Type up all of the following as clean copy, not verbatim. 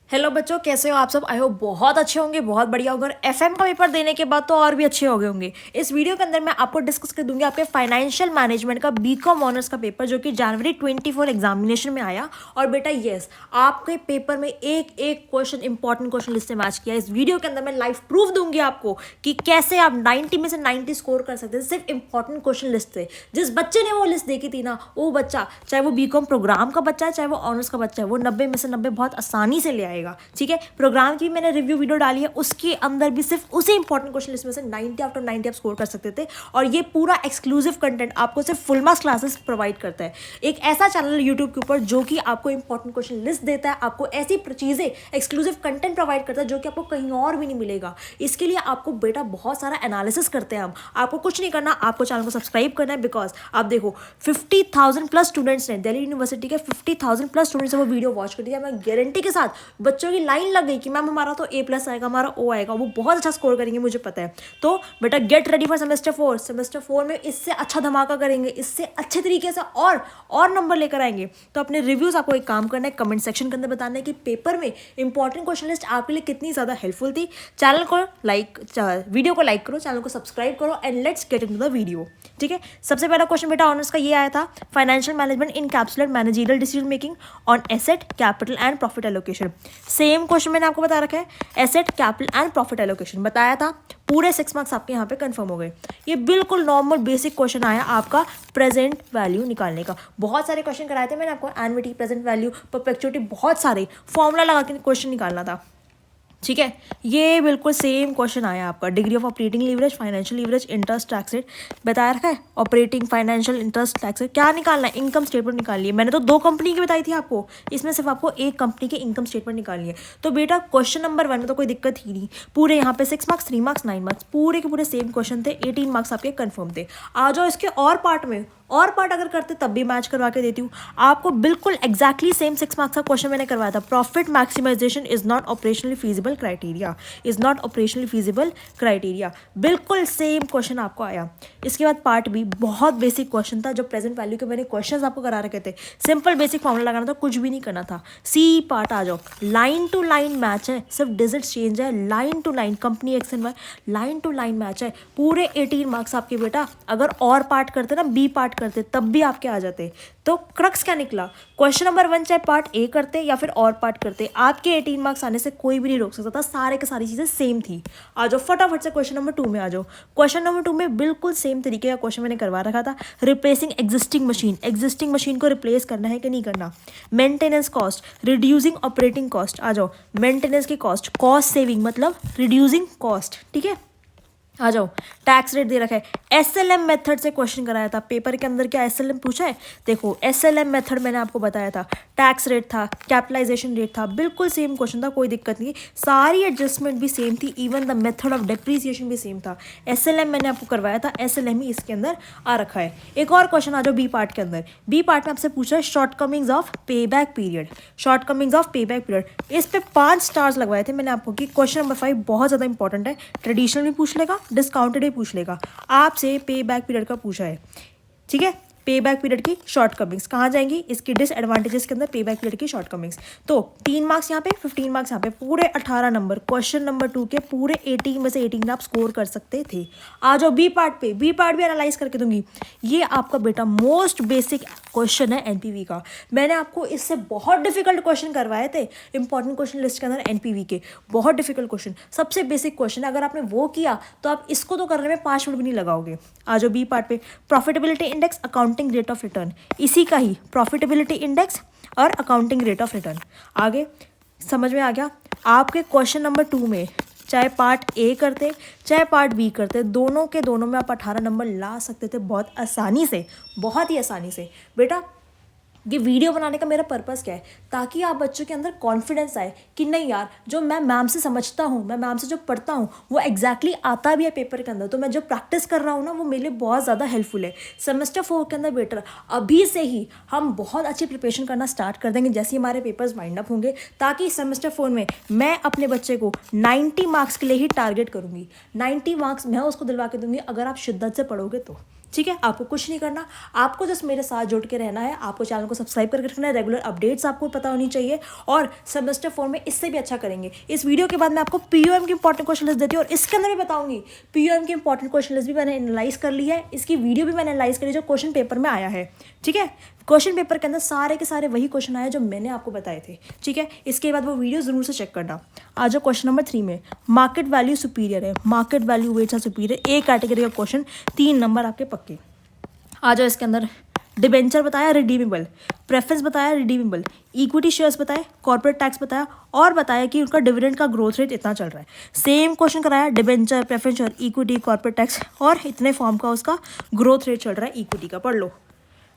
Hello बच्चों, कैसे हो आप सब। आई होप बहुत अच्छे होंगे, बहुत बढ़िया होंगे। और एफएम का पेपर देने के बाद तो और भी अच्छे हो गए होंगे। इस वीडियो के अंदर मैं आपको डिस्कस कर दूंगी आपके फाइनेंशियल मैनेजमेंट का बीकॉम ऑनर्स का पेपर, जो कि जनवरी 24 एग्जामिनेशन में आया। और बेटा यस, आपके पेपर में एक एक क्वेश्चन इंपॉर्टेंट क्वेश्चन लिस्ट से मैच किया। इस वीडियो के अंदर मैं लाइव प्रूफ दूंगी आपको कि कैसे आप 90 में से 90 स्कोर कर सकते हैं सिर्फ इंपॉर्टेंट क्वेश्चन लिस्ट से। जिस बच्चे ने वो लिस्ट देखी थी ना, वो बच्चा, चाहे वो बीकॉम प्रोग्राम का बच्चा है चाहे वो ऑनर्स का बच्चा है, वो 90 में से 90 बहुत आसानी से ले आएगा। ठीक है, प्रोग्राम की मैंने रिव्यू वीडियो डाली है, उसके अंदर भी सिर्फ उसी इंपॉर्टेंट क्वेश्चन लिस्ट में से 90 आउट ऑफ 90 आप स्कोर कर सकते थे। और ये पूरा एक्सक्लूसिव कंटेंट आपको सिर्फ फुल मार्क्स क्लासेस प्रोवाइड करता है। एक ऐसा चैनल यूट्यूब के ऊपर जो कि आपको इंपॉर्टेंट क्वेश्चन लिस्ट देता है, आपको ऐसी चीजें एक्सक्लूसिव कंटेंट प्रोवाइड करता है जो कि आपको कहीं और भी नहीं मिलेगा। इसके लिए आपको बेटा बहुत सारा एनालिसिस करते हैं हम। आपको कुछ नहीं करना, आपको चैनल को सब्सक्राइब करना है। बिकॉज आप देखो 50,000 प्लस स्टूडेंट्स ने, दिल्ली यूनिवर्सिटी के 50,000 प्लस स्टूडेंट्स ने वो वीडियो वॉच कर दिया। मैं गारंटी के साथ बच्चों की लाइन लग गई कि मैम हमारा तो A+ आएगा, हमारा O आएगा, वो बहुत अच्छा स्कोर करेंगे, मुझे पता है। तो बेटा get ready for semester 4। Semester 4 में इससे अच्छा धमाका करेंगे, इससे अच्छे तरीके से और नंबर लेकर आएंगे। तो अपने रिव्यूज आपको एक काम करना है, कमेंट सेक्शन के अंदर बताना है कि पेपर में इंपॉर्टेंट क्वेश्चन लिस्ट आपके लिए कितनी ज़्यादा हेल्पफुल थी। चैनल को लाइक, वीडियो को लाइक करो, चैनल को सब्सक्राइब करो and let's get into the video. ठीक है, सबसे पहला क्वेश्चन बेटा ऑनर्स का ये आया था, financial management encapsulate managerial decision making on asset, capital and profit allocation. Same question मैंने आपको बता रखा है, asset, capital and profit allocation बताया था। पूरे 6 मार्क्स आपके यहाँ पे कंफर्म हो गए। ये बिल्कुल नॉर्मल बेसिक क्वेश्चन आया आपका प्रेजेंट वैल्यू निकालने का। बहुत सारे क्वेश्चन कराए थे मैंने आपको, एन्युटी, प्रेजेंट वैल्यू, परपेचुइटी, बहुत सारे फॉर्मूला लगा के क्वेश्चन निकालना था। ठीक है, ये बिल्कुल सेम क्वेश्चन आया आपका, degree of operating leverage, financial leverage, interest, tax rate बताया रखा है। Operating, financial, interest, tax rate क्या निकालना है, इनकम स्टेटमेंट निकालनी है। मैंने तो 2 कंपनी की बताई थी आपको, इसमें सिर्फ आपको एक कंपनी की इनकम स्टेटमेंट निकालनी है। तो बेटा क्वेश्चन नंबर 1 में तो कोई दिक्कत ही नहीं। पूरे यहाँ पे 6 मार्क्स, 3 मार्क्स, 9 मार्क्स, पूरे के पूरे सेम क्वेश्चन थे। 18 मार्क्स आपके कन्फर्म थे। आ जाओ इसके और पार्ट में, और पार्ट अगर करते तब भी मैच करवा के देती हूँ आपको। बिल्कुल एग्जैक्टली सेम 6 मार्क्स का क्वेश्चन मैंने करवाया था, profit maximisation is not operationally feasible criteria, is not operationally feasible criteria, बिल्कुल सेम क्वेश्चन आपको आया। इसके बाद पार्ट बी बहुत बेसिक क्वेश्चन था, जो प्रेजेंट वैल्यू के मैंने क्वेश्चन आपको करा रखे थे। सिंपल बेसिक फॉर्मूला लगाना था, कुछ भी नहीं करना था। सी पार्ट आ जाओ, लाइन टू लाइन मैच है, सिर्फ डिजिट चेंज है, line to line, company X and Y, line to line match है। पूरे 18 मार्क्स आपके बेटा। अगर और पार्ट करते ना, बी पार्ट करते, तब भी आपके आ जाते। तो क्रक्स क्या निकला, क्वेश्चन नंबर 1 चाहे पार्ट ए करते या फिर और पार्ट करते, आपके 18 मार्क्स आने से कोई भी नहीं रोक सकता था। सारे के सारी चीजें सेम थी। आ जाओ फटाफट से क्वेश्चन नंबर 2 में आ जाओ। क्वेश्चन नंबर 2 में बिल्कुल सेम तरीके का क्वेश्चन मैंने करवा रखा था, replacing existing machine, existing machine को रिप्लेस करना है कि नहीं करना। Maintenance cost, reducing operating cost, आ जाओ मेंटेनेंस की कॉस्ट, कॉस्ट सेविंग मतलब रिड्यूसिंग कॉस्ट। ठीक है, आ जाओ टैक्स रेट दे रखा है। एसएलएम मेथड से क्वेश्चन कराया था पेपर के अंदर, क्या एसएलएम पूछा है, देखो एसएलएम मेथड मैंने आपको बताया था। टैक्स रेट था, कैपिटलाइजेशन रेट था, बिल्कुल सेम क्वेश्चन था, कोई दिक्कत नहीं। सारी एडजस्टमेंट भी सेम थी, even the method of depreciation भी सेम था। एसएलएम मैंने आपको करवाया था, एसएलएम ही इसके अंदर आ रखा है। एक और क्वेश्चन आ जाओ बी पार्ट के अंदर। बी पार्ट में आपसे पूछा है शॉर्टकमिंग्स ऑफ पे बैक पीरियड, शॉर्टकमिंग्स ऑफ पे बैक पीरियड। इस पे 5 स्टार्स लगवाए थे मैंने आपको कि क्वेश्चन नंबर 5 बहुत ज़्यादा इंपॉर्टेंट है। ट्रेडिशनल भी पूछ लेगा, डिस्काउंटेड ही पूछ लेगा, आपसे पे बैक पीरियड का पूछा है। ठीक है, पे बैक पीरियड की शॉर्टकमिंग्स कहाँ जाएंगी, इसकी डिसएडवांटेजेस के अंदर पे बैक पीरियड की शॉर्टकमिंग्स। तो 3 मार्क्स यहाँ पे, 15 मार्क्स यहाँ पे, पूरे 18 नंबर क्वेश्चन नंबर 2 के पूरे 18 में से 18 आप स्कोर कर सकते थे। आ जाओ बी पार्ट पे, बी पार्ट भी एनालाइज करके दूंगी। ये आपका बेटा मोस्ट बेसिक क्वेश्चन है एनपीवी का। मैंने आपको इससे बहुत डिफिकल्ट क्वेश्चन करवाए थे इंपॉर्टेंट क्वेश्चन लिस्ट के अंदर, एनपीवी के बहुत डिफिकल्ट क्वेश्चन, सबसे बेसिक क्वेश्चन। अगर आपने वो किया तो आप इसको तो करने में 5 मिनट भी नहीं लगाओगे। आ जाओ बी पार्ट पे, profitability index, accounting rate of return, इसी का ही प्रॉफिटेबिलिटी इंडेक्स और अकाउंटिंग रेट ऑफ रिटर्न। आगे समझ में आ गया आपके क्वेश्चन नंबर 2 में, चाहे पार्ट ए करते चाहे पार्ट बी करते, दोनों के दोनों में आप 18 नंबर ला सकते थे बहुत आसानी से, बहुत ही आसानी से। बेटा ये वीडियो बनाने का मेरा पर्पस क्या है, ताकि आप बच्चों के अंदर कॉन्फिडेंस आए कि नहीं यार, जो मैं मैम से समझता हूँ, मैं मैम से जो पढ़ता हूँ वो एग्जैक्टली आता भी है पेपर के अंदर। तो मैं जो प्रैक्टिस कर रहा हूँ ना, वो मेरे लिए बहुत ज़्यादा हेल्पफुल है। सेमेस्टर 4 के अंदर बेटर अभी से ही हम बहुत अच्छी प्रिपरेशन करना स्टार्ट कर देंगे जैसे ही हमारे पेपर्स वाइंड अप होंगे, ताकि सेमेस्टर 4 में मैं अपने बच्चे को 90 मार्क्स के लिए ही टारगेट करूँगी। 90 मार्क्स मैं उसको दिलवा के दूंगी अगर आप शिद्दत से पढ़ोगे तो। ठीक है, आपको कुछ नहीं करना, आपको जस्ट मेरे साथ जुड़ के रहना है, आपको चैनल को सब्सक्राइब करके रखना है, रेगुलर अपडेट्स आपको पता होनी चाहिए और सेमेस्टर 4 में इससे भी अच्छा करेंगे। इस वीडियो के बाद मैं आपको पीयूएम की इंपॉर्टेंट क्वेश्चन लिस्ट देती हूँ और इसके अंदर भी बताऊंगी पीयूएम की इंपॉर्टेंट क्वेश्चन लिस्ट भी मैंने एनालाइज कर ली है, इसकी वीडियो भी मैंने एनालाइज करी जो क्वेश्चन पेपर में आया है। ठीक है, क्वेश्चन पेपर के अंदर सारे के सारे वही क्वेश्चन आए जो मैंने आपको बताए थे। ठीक है, इसके बाद वो वीडियो जरूर से चेक करना। आज जो क्वेश्चन नंबर 3 में मार्केट वैल्यू सुपीरियर है, market value weights are superior, A category का क्वेश्चन, 3 नंबर आपके पक्के। आ जाओ, इसके अंदर डिबेंचर बताया रिडीमेबल, प्रेफरेंस बताया रिडीमेबल, इक्विटी शेयर्स बताया, कॉर्पोरेट टैक्स बताया और बताया कि उनका डिविडेंड का ग्रोथ रेट इतना चल रहा है। सेम क्वेश्चन कराया, debenture, preference, equity, corporate tax और इतने फॉर्म का उसका ग्रोथ रेट चल रहा है इक्विटी का, पढ़ लो।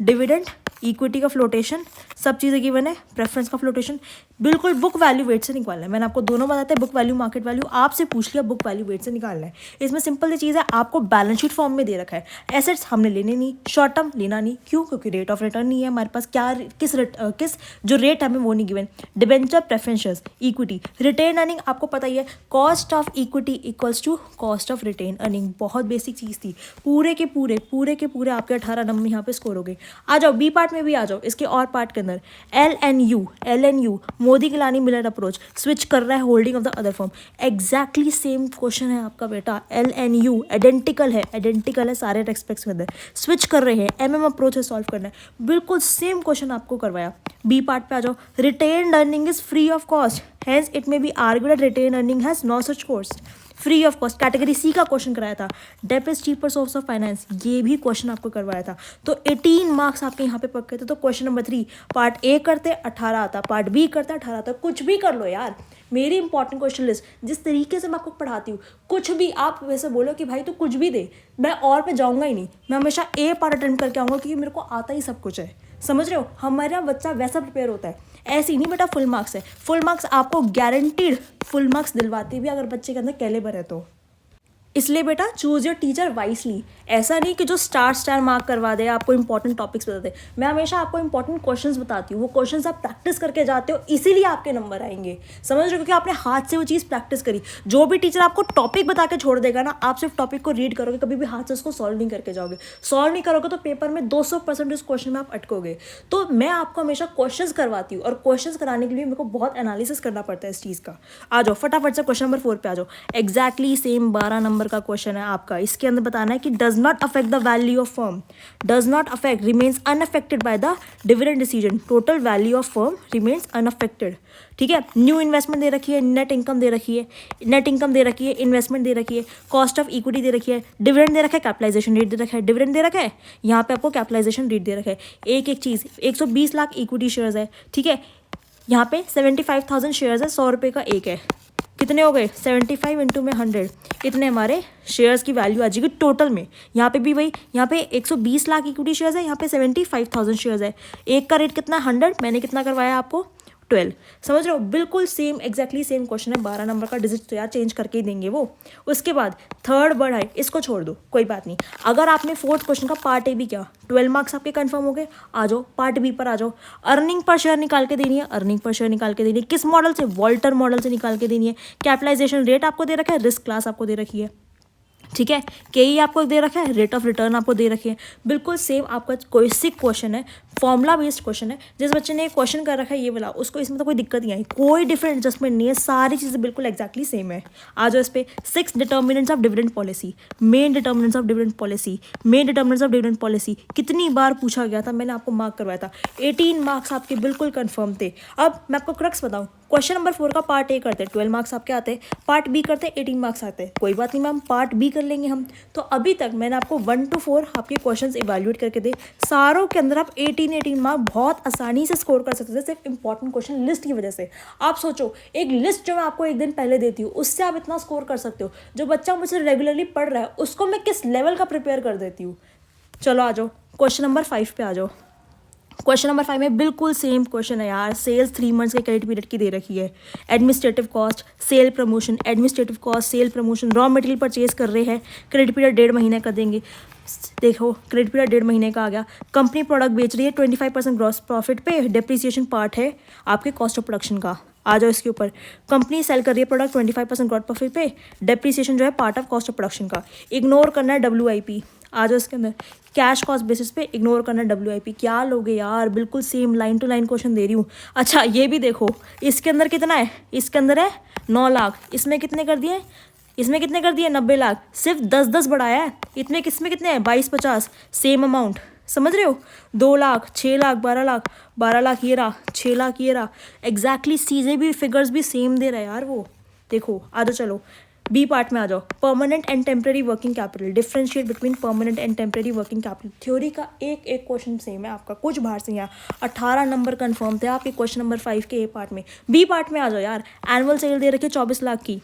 डिविडेंड, इक्विटी का फ्लोटेशन, सब चीज़ें गिवन है, प्रेफरेंस का फ्लोटेशन, बिल्कुल बुक वैल्यू वेट से निकालना है। मैंने आपको दोनों बताते हैं, बुक वैल्यू, मार्केट वैल्यू, आपसे पूछ लिया बुक वैल्यू वेट से निकालना है। इसमें सिंपल सी चीज़ है, आपको बैलेंस शीट फॉर्म में दे रखा है, एसेट्स हमने लेने नहीं, शॉर्ट टर्म लेना नहीं, क्यों? क्योंकि रेट ऑफ रिटर्न नहीं है हमारे पास, क्या किस जो रेट हमें वो नहीं given. Debenture, preference, equity, retained earning आपको पता ही है, cost of equity equals to cost of retained earning, बहुत बेसिक चीज़ थी। पूरे के पूरे आपके 18 नंबर यहाँ पे स्कोर हो गए। आ जाओ बी पार्ट में भी आ जाओ, इसके और पार्ट के अंदर L N U Modigliani Miller approach, switch कर रहा है holding of the other form, exactly same question है आपका बेटा। एल-एन-यू आइडेंटिकल है सारे रेस्पेक्ट्स के अंदर, स्विच कर रहे हैं, एम अप्रोच है सॉल्व करना है, बिल्कुल सेम क्वेश्चन आपको करवाया। बी पार्ट पे आ जाओ, retained earning is free of cost, hence it may be argued that retained earning has no such cost, free of cost. Category C का क्वेश्चन कराया था, debt is cheaper source of finance, ये भी question आपको करवाया था। तो 18 marks आपके यहाँ पे पक्के थे। तो क्वेश्चन नंबर 3 पार्ट ए करते 18 आता, पार्ट बी करते 18 आता, कुछ भी कर लो यार। मेरी इंपॉर्टेंट क्वेश्चन लिस्ट जिस तरीके से मैं आपको पढ़ाती हूँ, कुछ भी आप वैसे बोलो कि भाई तू कुछ भी दे, मैं और पे जाऊँगा ही नहीं, मैं हमेशा ए पार्ट अटेंड करके आऊँगा क्योंकि मेरे को आता ही सब कुछ है। समझ रहे हो, हमारा बच्चा वैसा प्रिपेयर होता है, ऐसे ही नहीं बेटा फुल मार्क्स है। फुल मार्क्स आपको गारंटीड फुल मार्क्स दिलवाती भी अगर बच्चे के अंदर कैलिबर है तो। इसलिए बेटा चूज योर टीचर वाइसली, ऐसा नहीं कि जो स्टार मार्क करवा दे, आपको इंपॉर्टेंट टॉपिक्स बता दे। मैं हमेशा आपको इंपॉर्टेंट क्वेश्चंस बताती हूँ, वो क्वेश्चंस आप प्रैक्टिस करके जाते हो, इसीलिए आपके नंबर आएंगे। समझ रहे हो, क्योंकि आपने हाथ से वो चीज़ प्रैक्टिस करी। जो भी टीचर आपको टॉपिक बता के छोड़ देगा ना, आप सिर्फ टॉपिक को रीड करोगे, कभी भी हाथ से उसको सॉल्व नहीं करके जाओगे। सॉल्व नहीं करोगे तो पेपर में 200% उस क्वेश्चन में आप अटकोगे। तो मैं आपको हमेशा क्वेश्चंस करवाती हूँ और क्वेश्चंस कराने के लिए मेरे को बहुत एनालिसिस करना पड़ता है इस चीज़ का। आ जाओ फटाफट से क्वेश्चन नंबर 4 पे आ जाओ। एग्जैक्टली सेम 12 नंबर का क्वेश्चन है आपका। इसके अंदर बताना है कि does not affect the value of firm, does not affect, remains unaffected by the dividend decision, total value of firm remains unaffected. ठीक है, न्यू इन्वेस्टमेंट दे रखी है, नेट इनकम दे रखी है, नेट इनकम दे रखी है, इन्वेस्टमेंट दे रखी है, कॉस्ट ऑफ इक्विटी दे रखी है, डिविडेंड दे रखा है, कैपिटलाइजेशन रेट दे रखा है, डिविडेंड दे रखा है, यहाँ पे आपको कैपिटलाइजेशन रेट दे रखा है। एक एक चीज़, 120 लाख इक्विटी शेयर्स है। ठीक है, यहाँ पे 75,000 शेयर्स है, 100 रुपये का एक है, कितने हो गए 75 इंटू में 100, इतने हमारे शेयर्स की वैल्यू आ जाएगी टोटल में। यहाँ पे भी वही, यहाँ पे 120 लाख इक्विटी शेयर्स है, यहाँ पे 75,000 शेयर्स है। एक का रेट कितना 100, मैंने कितना करवाया आपको 12। समझ रहे हो, बिल्कुल सेम एग्जैक्टली सेम क्वेश्चन है। 12 नंबर का डिजिट तो यार चेंज करके ही देंगे वो। उसके बाद थर्ड वर्ड है, इसको छोड़ दो, कोई बात नहीं। अगर आपने फोर्थ क्वेश्चन का पार्ट ए भी किया, 12 मार्क्स आपके कंफर्म हो गए। आ जाओ पार्ट बी पर आ जाओ। अर्निंग पर शेयर निकाल के देनी है, अर्निंग पर शेयर निकाल के देनी है। किस मॉडल से? वॉल्टर मॉडल से निकाल के देनी है। कैपिटलाइजेशन रेट आपको दे रखा है, रिस्क क्लास आपको दे रखी है। ठीक है, के आपको दे रखा है, रेट ऑफ रिटर्न आपको दे रखी है। बिल्कुल सेम आपका कोई सिक क्वेश्चन है, फॉर्मूला बेस्ड क्वेश्चन है। जिस बच्चे ने क्वेश्चन कर रखा है ये वाला, उसको इसमें तो कोई दिक्कत नहीं आई, कोई डिफरेंट एडजस्टमेंट नहीं है, सारी चीज़ें बिल्कुल एक्जैक्टली सेम है। आ जाओ इस पे 6 determinants of dividend policy, main determinants of dividend policy, main determinants of dividend policy कितनी बार पूछा गया था, मैंने आपको मार्क करवाया था। 18 मार्क्स आपके बिल्कुल कन्फर्म थे। अब मैं आपको क्रक्स बताऊँ, क्वेश्चन नंबर 4 का पार्ट ए करते 12 मार्क्स आपके आते, पार्ट बी करते 18 मार्क्स आते। कोई बात नहीं मैम, पार्ट बी कर लेंगे हम। तो अभी तक मैंने आपको 1 to 4 आपके क्वेश्चंस इवैल्यूएट करके दे, सारों के अंदर आप 18 मार्क बहुत आसानी से स्कोर कर सकते थे, सिर्फ इंपॉर्टेंट क्वेश्चन लिस्ट की वजह से। आप सोचो, एक लिस्ट जो मैं आपको एक दिन पहले देती हूँ, उससे आप इतना स्कोर कर सकते हो। जो बच्चा मुझसे रेगुलरली पढ़ रहा है, उसको मैं किस लेवल का प्रिपेयर कर देती हूँ। चलो आ जाओ क्वेश्चन नंबर 5 पे आ जाओ। क्वेश्चन नंबर 5 में बिल्कुल सेम क्वेश्चन है यार। सेल्स 3 मंथ्स के क्रेडिट पीरियड की दे रखी है। Administrative cost, sale promotion, administrative cost, sale promotion, raw material purchase कर रहे हैं, क्रेडिट पीरियड 1.5 महीने का देंगे। देखो क्रेडिट पीरियड 1.5 महीने का आ गया। कंपनी प्रोडक्ट बेच रही है 25% ग्रॉस प्रॉफिट पे, डेप्रिसिएशन पार्ट है आपके कॉस्ट ऑफ प्रोडक्शन का। आ जाओ इसके ऊपर, कंपनी सेल कर रही है प्रोडक्ट 25% ग्रॉस प्रॉफिट पे, डेप्रिसिएशन जो है part of cost of production का। इग्नोर करना है WIP। आ जाओ इसके अंदर। कैश कॉस्ट बेसिस पे इग्नोर करना WIP। क्या लोगे यार, बिल्कुल same line to line question दे रही हूँ। अच्छा ये भी देखो, इसके अंदर कितना है, इसके अंदर है 9 लाख, इसमें कितने कर दिए, इसमें कितने कर दिए 90 लाख, सिर्फ 10 बढ़ाया है। इतने किसमें कितने हैं 22-50, सेम अमाउंट, समझ रहे हो। 2 लाख, 6 लाख, 12 लाख, 12 लाख ये रहा, 6 लाख ये रहा, एग्जैक्टली चीज़ें भी फिगर्स भी सेम दे रहा है यार वो। देखो आ जाओ, चलो बी पार्ट में आ जाओ। Permanent and temporary working capital, differentiate between permanent and temporary working capital. Theory का एक एक क्वेश्चन सेम है आपका, कुछ बाहर से यहाँ 18 नंबर कंफर्म थे आपके क्वेश्चन नंबर 5 के ए पार्ट में। बी पार्ट में आ जाओ यार। एनुअल सेल दे रखी है 24 लाख की,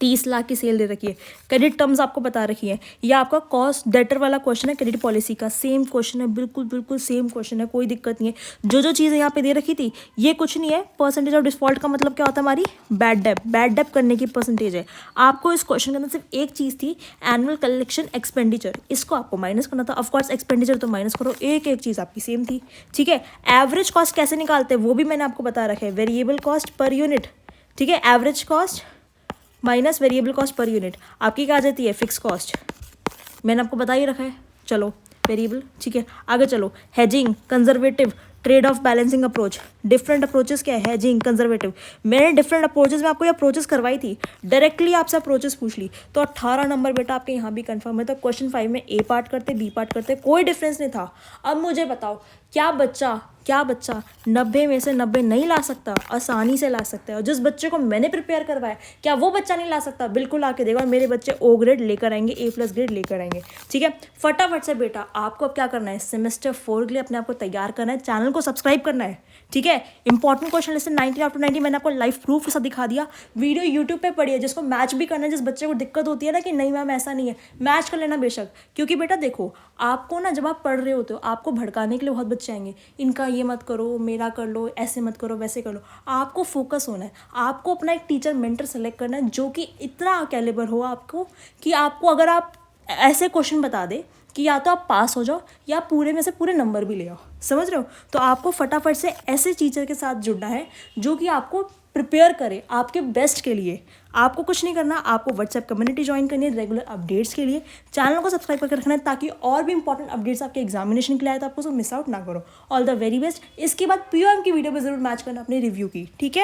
30 लाख की सेल दे रखी है, क्रेडिट टर्म्स आपको बता रखी है। ये आपका कॉस्ट डेटर वाला क्वेश्चन है, क्रेडिट पॉलिसी का सेम क्वेश्चन है, बिल्कुल बिल्कुल सेम क्वेश्चन है, कोई दिक्कत नहीं है। जो जो चीज़ें यहाँ पे दे रखी थी ये कुछ नहीं है। परसेंटेज ऑफ डिफॉल्ट का मतलब क्या होता है, हमारी बैड डेप करने की परसेंटेज है। आपको इस क्वेश्चन के अंदर सिर्फ एक चीज़ थी, एनुअल कलेक्शन एक्सपेंडिचर, इसको आपको माइनस करना था। ऑफकोर्स एक्सपेंडिचर तो माइनस करो, एक एक चीज़ आपकी सेम थी, ठीक है। एवरेज कॉस्ट कैसे निकालते हैं वो भी मैंने आपको बता रखा है, वेरिएबल कॉस्ट पर यूनिट, ठीक है। Average cost minus variable cost per unit आपकी क्या आ जाती है, फिक्स कॉस्ट, मैंने आपको बता ही रखा है। चलो वेरिएबल, ठीक है। आगे चलो, hedging, conservative, trade off balancing approach. Different approaches क्या है, हेजिंग, कंजर्वेटिव। मैंने डिफरेंट अप्रोचेस में आपको ये अप्रोचेस करवाई थी, डायरेक्टली आपसे अप्रोचेस पूछ ली, तो 18 नंबर बेटा आपके यहाँ भी कंफर्म है। तो क्वेश्चन 5 में ए पार्ट करते, बी पार्ट करते, कोई डिफरेंस नहीं था। अब मुझे बताओ, क्या बच्चा 90 में से 90 नहीं ला सकता, आसानी से ला सकता है। और जिस बच्चे को मैंने प्रिपेयर करवाया, क्या वो बच्चा नहीं ला सकता, बिल्कुल आके देखो, और मेरे बच्चे O ग्रेड लेकर आएंगे, A+ ग्रेड लेकर आएंगे, ठीक है। फटाफट से बेटा आपको अब क्या करना है, सेमेस्टर 4 के लिए अपने आप को तैयार करना है, चैनल को सब्सक्राइब करना है, ठीक है। Important question list 90 out of 90 मैंने आपको लाइव प्रूफ के साथ दिखा दिया। वीडियो यूट्यूब पे पड़ी है, जिसको मैच भी करना है, जिस बच्चे को दिक्कत होती है ना कि नहीं मैम ऐसा नहीं है, मैच कर लेना बेशक। क्योंकि बेटा देखो, आपको ना जब आप पढ़ रहे होते हो, आपको भड़काने के लिए बहुत बच्चे आएंगे, इनका ये मत करो, मेरा कर लो, ऐसे मत करो, वैसे कर लो। आपको फोकस होना है, आपको अपना एक टीचर मेंटर सेलेक्ट करना है जो कि इतना कैलिबर हो आपको कि आपको अगर आप ऐसे क्वेश्चन बता दे कि या तो आप पास हो जाओ या पूरे में से पूरे नंबर भी ले आओ, समझ रहे हो। तो आपको फटाफट से ऐसे टीचर के साथ जुड़ना है जो कि आपको प्रिपेयर करे आपके बेस्ट के लिए। आपको कुछ नहीं करना, आपको व्हाट्सएप कम्युनिटी ज्वाइन करनी है रेगुलर अपडेट्स के लिए। चैनल को सब्सक्राइब करके रखना है ताकि और भी इंपॉर्टेंट अपडेट्स आपके एग्जामिनेशन के लिए आए, तो आपको उसको मिस आउट ना करो। All the very best. इसके बाद POM की वीडियो पर जरूर मैच करना अपने रिव्यू की, ठीक है।